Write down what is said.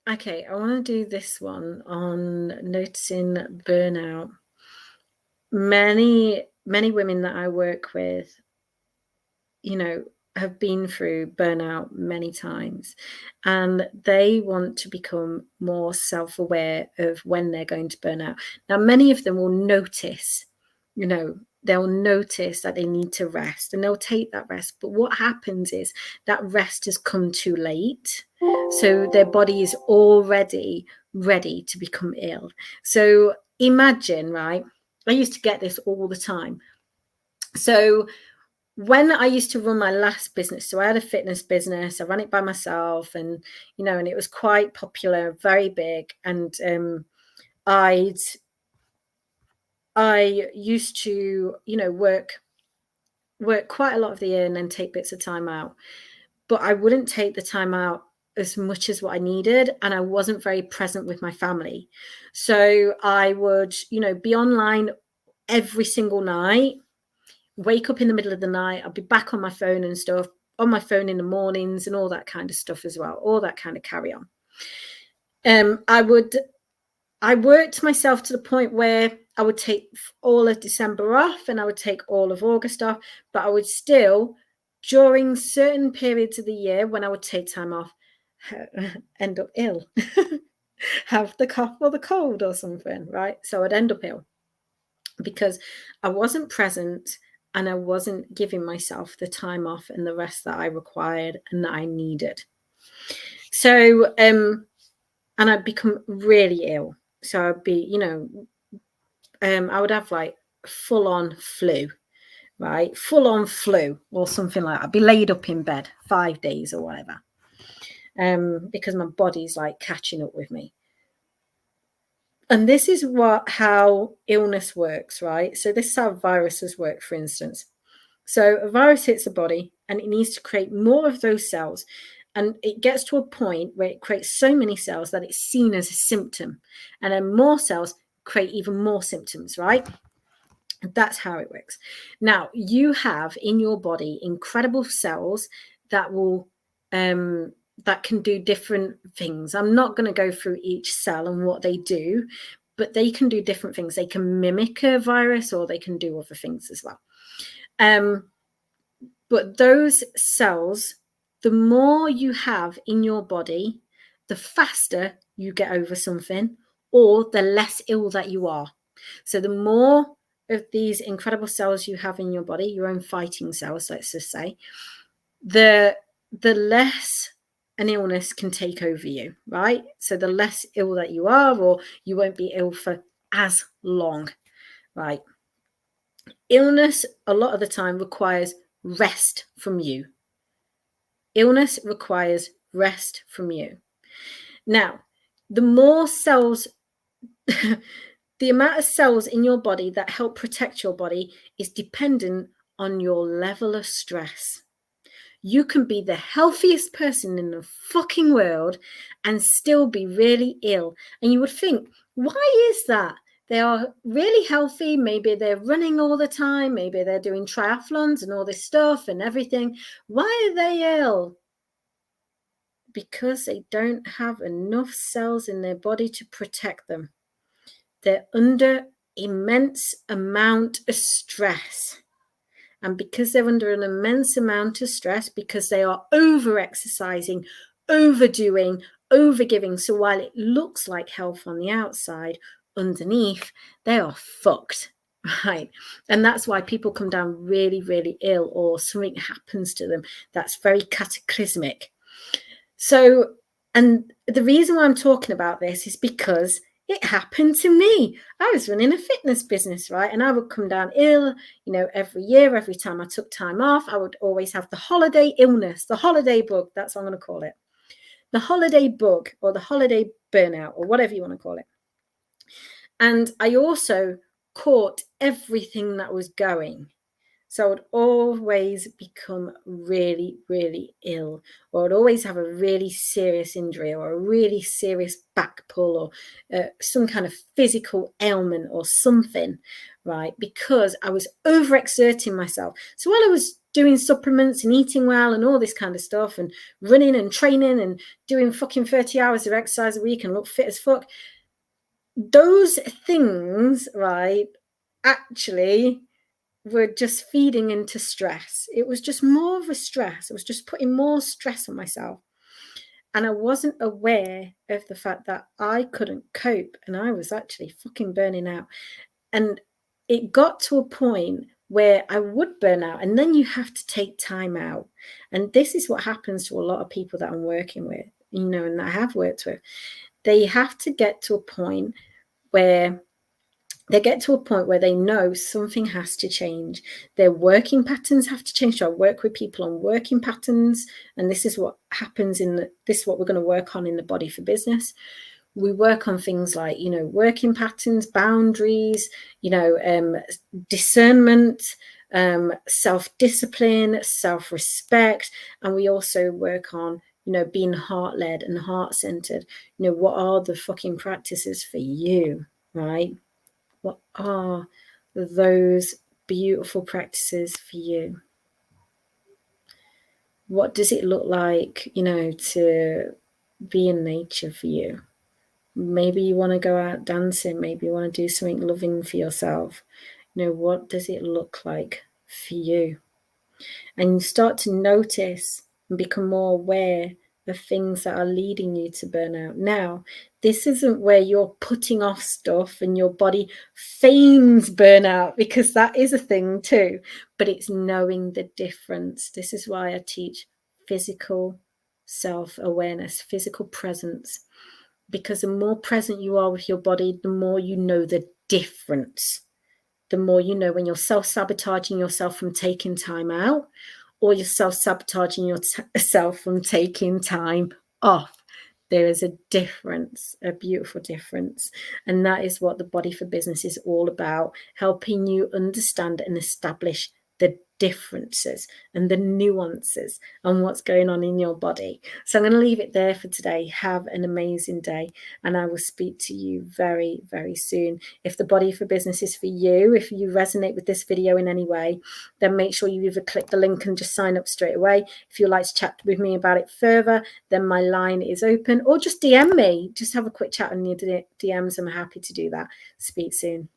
Okay, I want to do this one on noticing burnout. Many women that I work with, you know, have been through burnout many times, and they want to become more self-aware of when they're going to burn out. Now, many of them will notice, they'll notice that they need to rest and they'll take that rest. But what happens is that rest has come too late. So their body is already ready to become ill. So imagine, right? I used to get this all the time. So when I used to run my last business, so I had a fitness business, I ran it by myself, and and it was quite popular, very big. And I used to, work quite a lot of the year and then take bits of time out. But I wouldn't take the time out as much as what I needed, and I wasn't very present with my family. So I would, be online every single night, wake up in the middle of the night, I'll be back on my phone and stuff, on my phone in the mornings and all that kind of stuff as well, all that kind of carry on. I worked myself to the point where I would take all of December off and I would take all of August off, but I would still, during certain periods of the year when I would take time off, end up ill, have the cough or the cold or something, right? So I'd end up ill because I wasn't present and I wasn't giving myself the time off and the rest that I required and that I needed. So, and I'd become really ill. So I'd be, I would have like full on flu, right? Full on flu or something like that. I'd be laid up in bed 5 days or whatever, because my body's like catching up with me. And this is how illness works, right? So this is how viruses work, for instance. So a virus hits the body and it needs to create more of those cells. And it gets to a point where it creates so many cells that it's seen as a symptom. And then more cells create even more symptoms, right? That's how it works. Now, you have in your body incredible cells that will that can do different things. I'm not going to go through each cell and what they do, but they can do different things. They can mimic a virus or they can do other things as well. But those cells, the more you have in your body, the faster you get over something or the less ill that you are. So the more of these incredible cells you have in your body, your own fighting cells, let's just say, the less an illness can take over you, right? So the less ill that you are, or you won't be ill for as long, right? Illness a lot of the time requires rest from you. Illness requires rest from you. Now, the more cells, the amount of cells in your body that help protect your body is dependent on your level of stress. You can be the healthiest person in the fucking world and still be really ill. And you would think, why is that? They are really healthy. Maybe they're running all the time. Maybe they're doing triathlons and all this stuff and everything. Why are they ill? Because they don't have enough cells in their body to protect them. They're under immense amount of stress. And because they're under an immense amount of stress, because they are over-exercising, overdoing, overgiving, so while it looks like health on the outside, underneath, they are fucked, right? And that's why people come down really, really ill or something happens to them that's very cataclysmic. So, and the reason why I'm talking about this is because it happened to me. I was running a fitness business, right? And I would come down ill, every year, every time I took time off, I would always have the holiday illness, the holiday bug. That's what I'm going to call it. The holiday bug or the holiday burnout or whatever you want to call it. And I also caught everything that was going. So I would always become really, really ill, or I'd always have a really serious injury or a really serious back pull or some kind of physical ailment or something, right? Because I was overexerting myself. So while I was doing supplements and eating well and all this kind of stuff and running and training and doing fucking 30 hours of exercise a week and look fit as fuck. Those things, right, actually were just feeding into stress. It was just more of a stress. I was just putting more stress on myself. And I wasn't aware of the fact that I couldn't cope and I was actually fucking burning out. And it got to a point where I would burn out, and then you have to take time out. And this is what happens to a lot of people that I'm working with, and that I have worked with. They have to get to a point where they know something has to change. Their working patterns have to change. So I work with people on working patterns, and this is what happens this is what we're going to work on in the Body for Business. We work on things like, working patterns, boundaries, discernment, self-discipline, self-respect. And we also work on, being heart-led and heart-centered. What are the fucking practices for you, right? What are those beautiful practices for you? What does it look like, to be in nature for you? Maybe you want to go out dancing. Maybe you want to do something loving for yourself. What does it look like for you? And you start to notice and become more aware of things that are leading you to burnout. Now, this isn't where you're putting off stuff and your body feigns burnout, because that is a thing too, but it's knowing the difference. This is why I teach physical self-awareness, physical presence, because the more present you are with your body, the more you know the difference. The more you know when you're self-sabotaging yourself from taking time out, or you're self-sabotaging yourself from taking time off. There is a difference, a beautiful difference. And that is what the Body for Business is all about, helping you understand and establish the differences and the nuances and what's going on in your body. So I'm going to leave it there for today. Have an amazing day, and I will speak to you very, very soon. If the Body for Business is for you, if you resonate with this video in any way, then make sure you either click the link and just sign up straight away. If you'd like to chat with me about it further, then my line is open, or just DM me. Just have a quick chat in your DMs. I'm happy to do that. Speak soon.